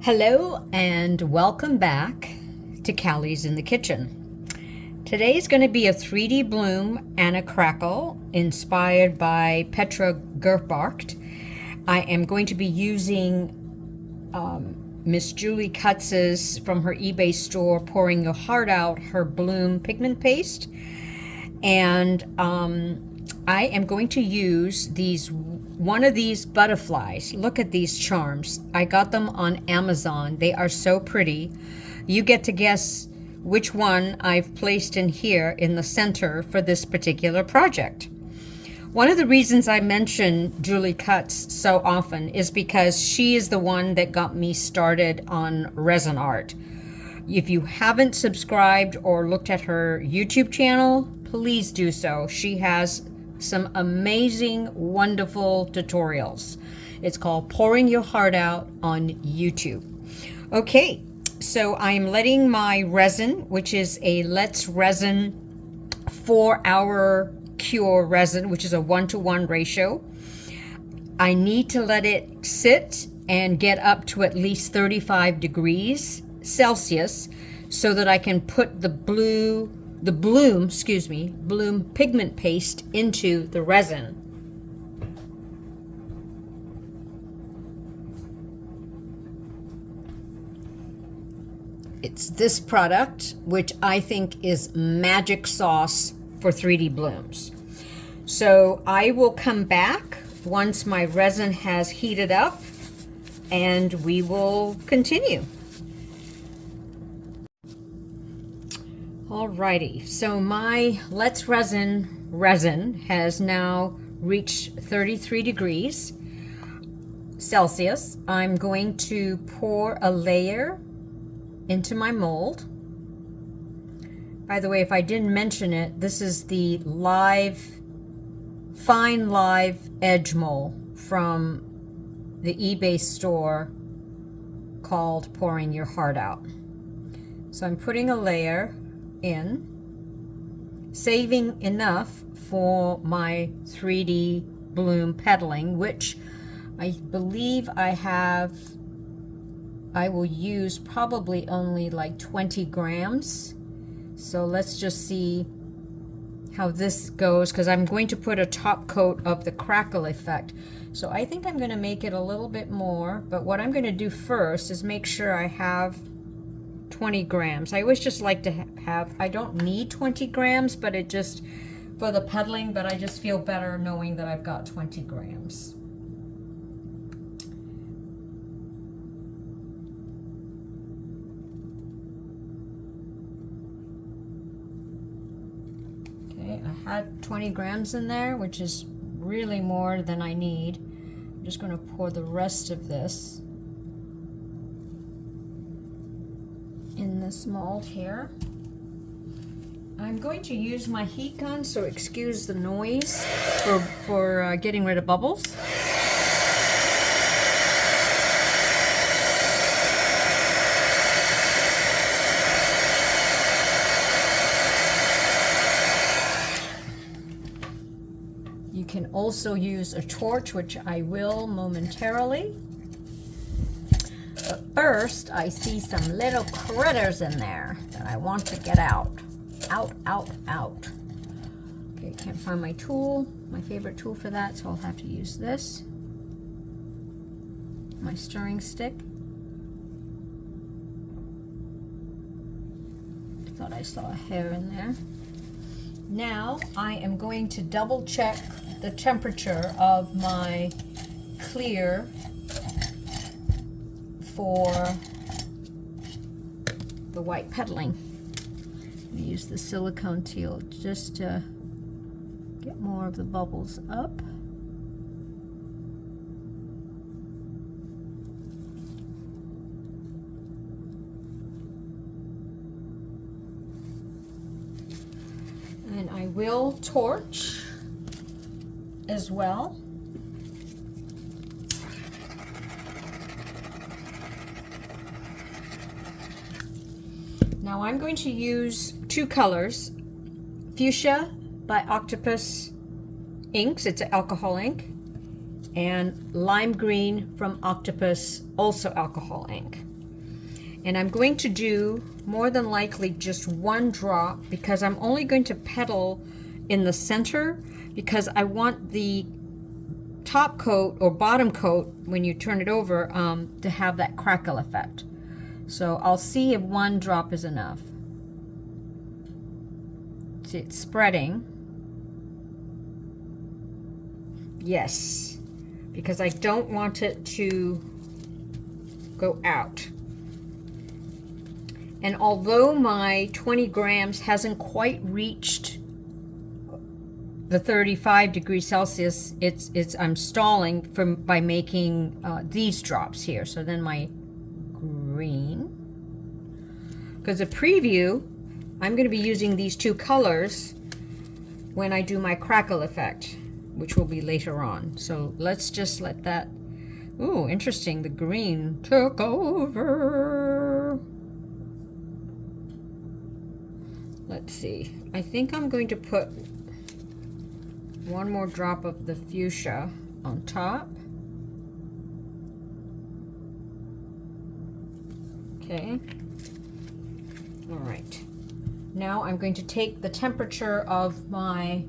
Hello and welcome back to Callie's in the Kitchen. Today is going to be a 3D bloom and a crackle inspired by Petra Gerbhardt. I am going to be using Miss Julie Kutz's from her eBay store, Pouring Your Heart Out, her bloom pigment paste. And I am going to use one of these butterflies. Look at these charms. I got them on Amazon. They are so pretty. You get to guess which one I've placed in here in the center for this particular project. One of the reasons I mention Julie Kutz so often is because she is the one that got me started on resin art. If you haven't subscribed or looked at her YouTube channel, please do so. She has some amazing, wonderful tutorials. It's called Pouring Your Heart Out on YouTube. Okay, so I'm letting my resin, which is a Let's Resin 4-hour cure resin, which is a 1-to-1 ratio. I need to let it sit and get up to at least 35 degrees Celsius so that I can put the bloom pigment paste into the resin. It's this product, which I think is magic sauce for 3D blooms. So I will come back once my resin has heated up and we will continue. Alrighty, so my Let's resin has now reached 33 degrees Celsius. I'm going to pour a layer into my mold. By the way, if I didn't mention it, this is the fine live edge mold from the eBay store called Pouring Your Heart Out. So I'm putting a layer in, saving enough for my 3D bloom pedaling, which I believe I will use probably only like 20 grams. So let's just see how this goes, because I'm going to put a top coat of the crackle effect. So I think I'm going to make it a little bit more, but what I'm going to do first is make sure I have 20 grams. I always just like to have, I don't need 20 grams, but it just, for the pedaling, but I just feel better knowing that I've got 20 grams. Okay, I had 20 grams in there, which is really more than I need. I'm just going to pour the rest of this in this mold here. I'm going to use my heat gun, so excuse the noise for getting rid of bubbles. You can also use a torch, which I will momentarily. But first, I see some little critters in there that I want to get out. Out. Okay, can't find my tool, my favorite tool for that, so I'll have to use this. My stirring stick. Thought I saw a hair in there. Now, I am going to double check the temperature of my clear for the white pedaling. I'm going to use the silicone teal just to get more of the bubbles up. And I will torch as well. Now I'm going to use two colors, Fuchsia by Octopus Inks, it's an alcohol ink, and Lime Green from Octopus, also alcohol ink. And I'm going to do more than likely just one drop because I'm only going to petal in the center because I want the top coat or bottom coat when you turn it over to have that crackle effect. So I'll see if one drop is enough. See, it's spreading. Yes, because I don't want it to go out. And although my 20 grams hasn't quite reached the 35 degrees Celsius, I'm stalling by making these drops here. So then my green, because the preview, I'm going to be using these two colors when I do my crackle effect, which will be later on. So let's just let that, ooh, interesting, the green took over. Let's see, I think I'm going to put one more drop of the fuchsia on top. Okay, all right. Now I'm going to take the temperature of my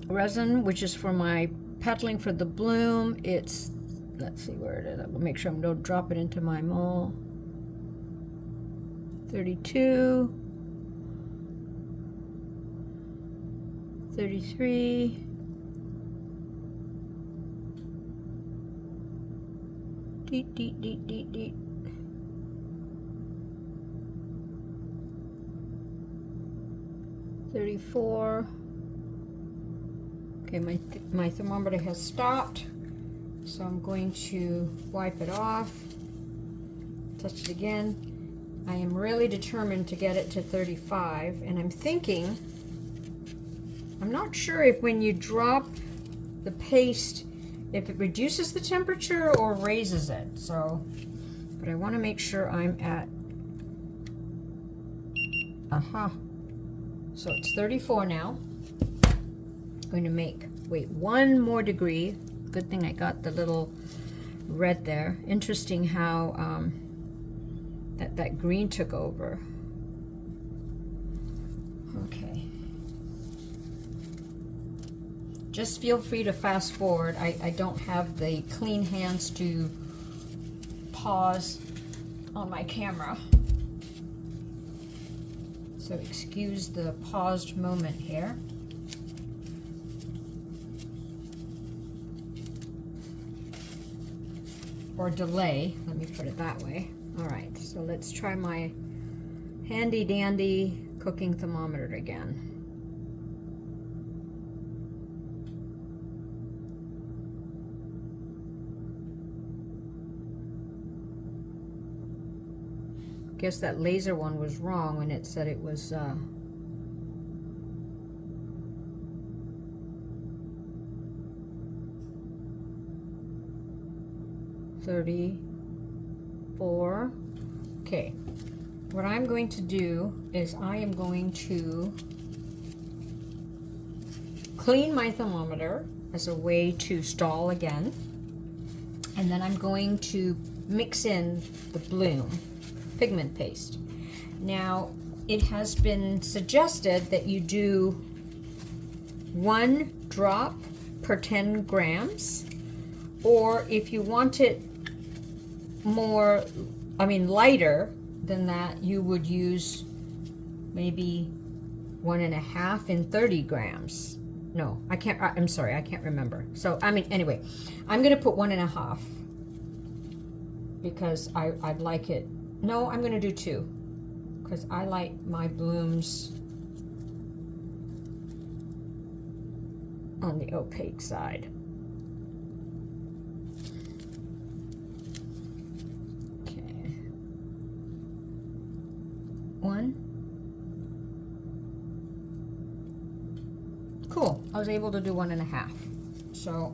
resin, which is for my petaling for the bloom. It's, let's see where it is. I'll make sure I don't drop it into my mold. 32, 33, deet, deet, deet, deet, deet. 34. Okay, my thermometer has stopped, so I'm going to wipe it off, touch it again. I am really determined to get it to 35, and I'm thinking, I'm not sure if when you drop the paste, if it reduces the temperature or raises it, so, but I want to make sure I'm at, so it's 34 now. I'm going to make, wait, one more degree. Good thing I got the little red there. Interesting how that green took over. Okay. Just feel free to fast forward. I don't have the clean hands to pause on my camera. So excuse the paused moment here. Or delay, let me put it that way. All right, so let's try my handy dandy cooking thermometer again. Guess that laser one was wrong when it said it was 34. Okay, what I'm going to do is I am going to clean my thermometer as a way to stall again, and then I'm going to mix in the bloom pigment paste. Now, it has been suggested that you do 1 drop per 10 grams, or if you want it more, lighter than that, you would use maybe 1.5 in 30 grams. No, I can't, I'm sorry, I can't remember. So, anyway, I'm gonna put 1.5 because I'd like it. No, I'm gonna do 2 because I like my blooms on the opaque side. Okay. 1. Cool, I was able to do 1.5. So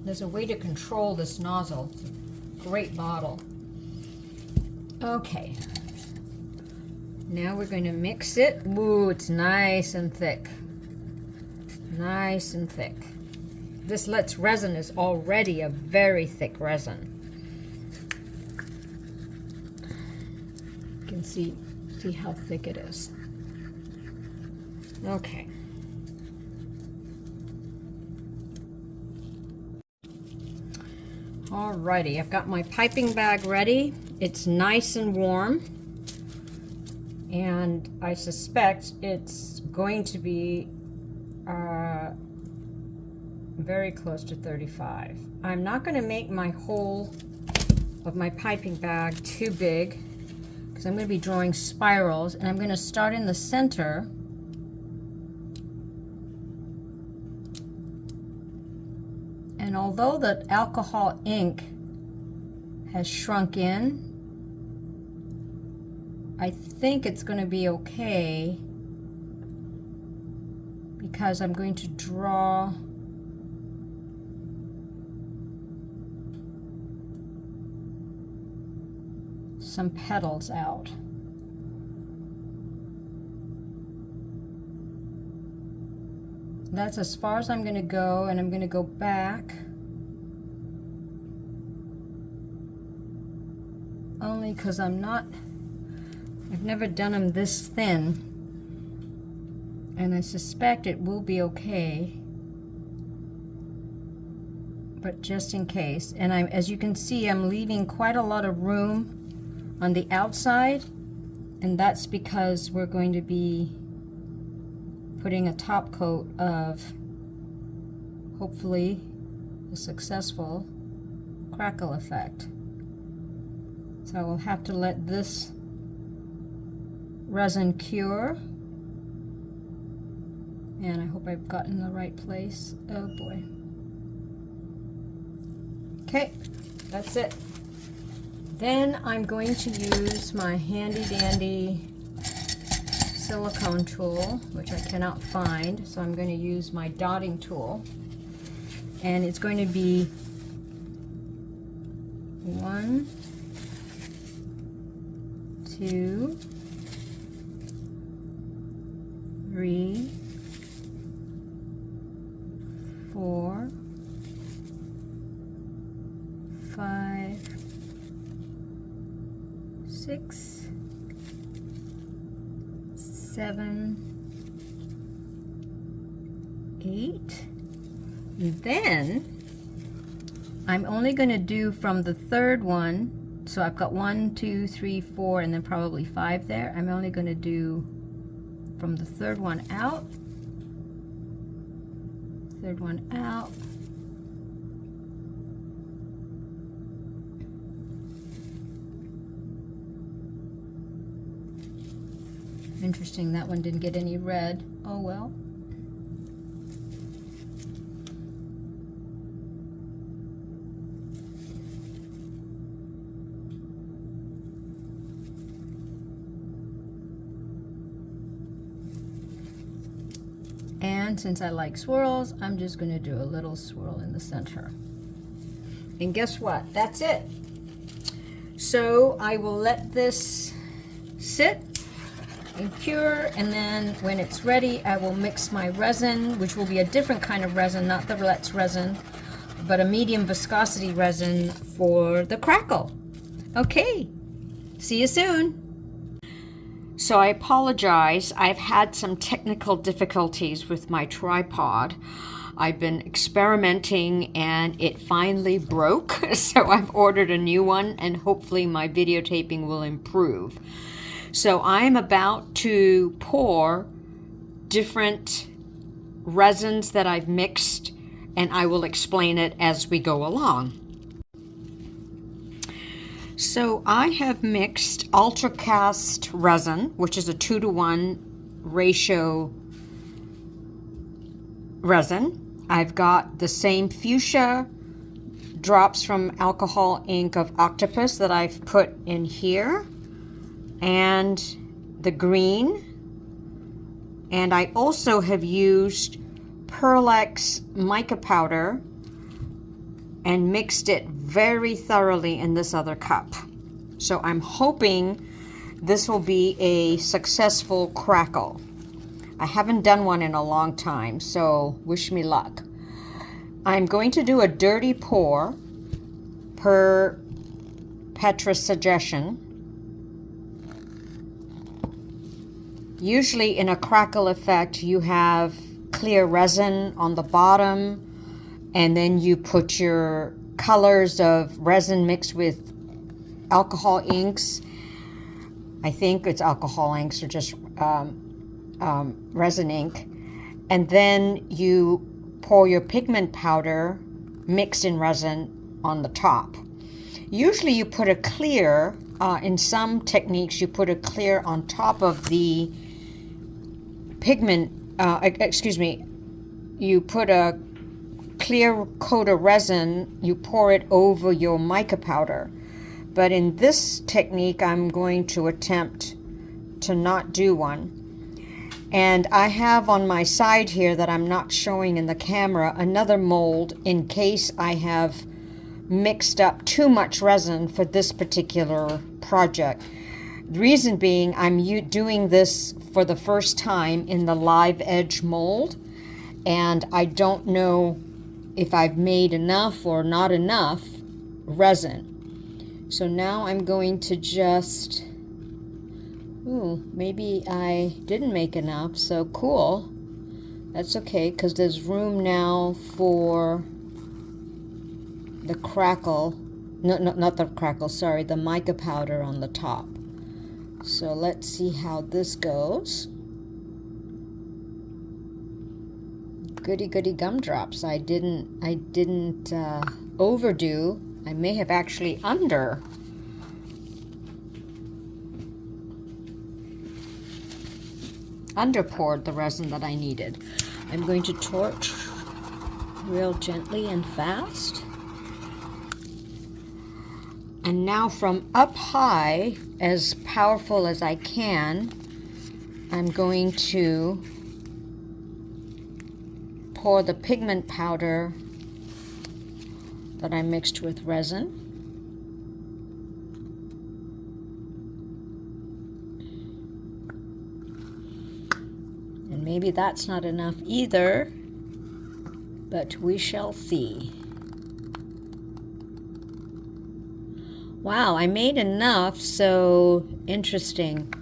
there's a way to control this nozzle. It's a great bottle. Okay, now we're going to mix it. Ooh, it's nice and thick. nice and thick. This Let's resin is already a very thick resin. You can see how thick it is. Okay. Alrighty, I've got my piping bag ready. It's nice and warm, and I suspect it's going to be very close to 35. I'm not going to make my hole of my piping bag too big because I'm going to be drawing spirals, and I'm going to start in the center. And although the alcohol ink has shrunk in, I think it's going to be okay because I'm going to draw some petals out. That's as far as I'm going to go, and I'm going to go back only because I've never done them this thin, and I suspect it will be okay, but just in case. And as you can see, I'm leaving quite a lot of room on the outside, and that's because we're going to be putting a top coat of, hopefully, a successful crackle effect. So I will have to let this resin cure, and I hope I've gotten the right place. Oh boy. Okay, that's it. Then I'm going to use my handy dandy silicone tool, which I cannot find, so I'm going to use my dotting tool, and it's going to be 1, 2, 3, 4, 5, 6, 7, 8. And then I'm only going to do from the third one, so I've got 1, 2, 3, 4, and then probably 5 there. I'm only going to do from the third one out, third one out, interesting, that one didn't get any red. Oh well. And since I like swirls, I'm just going to do a little swirl in the center. And guess what? That's it. So I will let this sit and cure, and then when it's ready, I will mix my resin, which will be a different kind of resin, not the Let's resin, but a medium viscosity resin for the crackle. Okay, see you soon. So I apologize. I've had some technical difficulties with my tripod. I've been experimenting and it finally broke, so I've ordered a new one, and hopefully my videotaping will improve. So I'm about to pour different resins that I've mixed, and I will explain it as we go along. So I have mixed UltraCast resin, which is a 2-to-1 ratio resin. I've got the same fuchsia drops from alcohol ink of octopus that I've put in here, and the green. And I also have used Pearl-Ex mica powder and mixed it very thoroughly in this other cup. So I'm hoping this will be a successful crackle. I haven't done one in a long time, so wish me luck. I'm going to do a dirty pour per Petra's suggestion. Usually in a crackle effect, you have clear resin on the bottom, and then you put your colors of resin mixed with alcohol inks. I think it's alcohol inks or just resin ink. And then you pour your pigment powder mixed in resin on the top. Usually you put a clear, in some techniques you put a clear on top of the pigment, you put a clear coat of resin, you pour it over your mica powder. But in this technique, I'm going to attempt to not do one. And I have on my side here that I'm not showing in the camera another mold in case I have mixed up too much resin for this particular project. The reason being, I'm doing this for the first time in the live edge mold, and I don't know if I've made enough or not enough resin. So now I'm going to just, maybe I didn't make enough, so cool. That's okay, because there's room now for the crackle, no, not the crackle, sorry, the mica powder on the top. So let's see how this goes. Goody goody gumdrops. I didn't overdo. I may have actually under poured the resin that I needed. I'm going to torch real gently and fast. And now from up high, as powerful as I can, I'm going to pour the pigment powder that I mixed with resin. And maybe that's not enough either, but we shall see. Wow, I made enough, so interesting.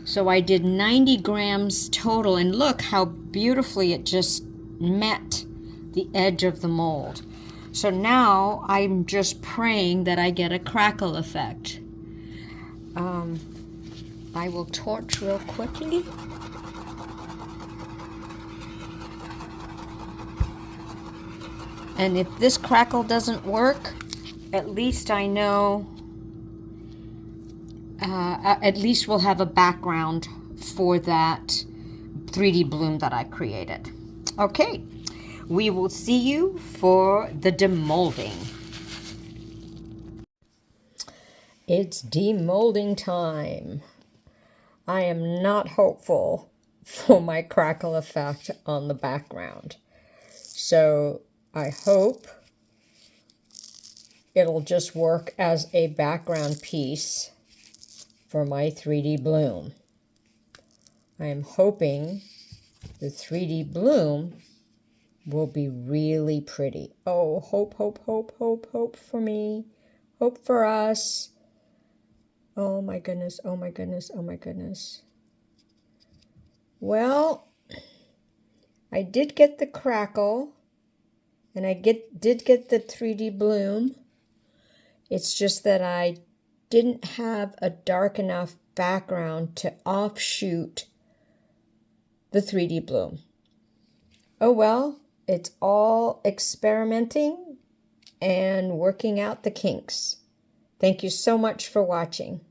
So I did 90 grams total, and look how beautifully it just met the edge of the mold. So now I'm just praying that I get a crackle effect. I will torch real quickly. And if this crackle doesn't work, at least I know, at least we'll have a background for that 3D bloom that I created. Okay, we will see you for the demolding. It's demolding time. I am not hopeful for my crackle effect on the background. So I hope it'll just work as a background piece for my 3D bloom. I am hoping the 3D bloom will be really pretty. Oh, hope, hope, hope, hope, hope for me. Hope for us. Oh my goodness, oh my goodness, oh my goodness. Well, I did get the crackle, and I did get the 3D bloom. It's just that I didn't have a dark enough background to offshoot the 3D bloom. Oh well, it's all experimenting and working out the kinks. Thank you so much for watching.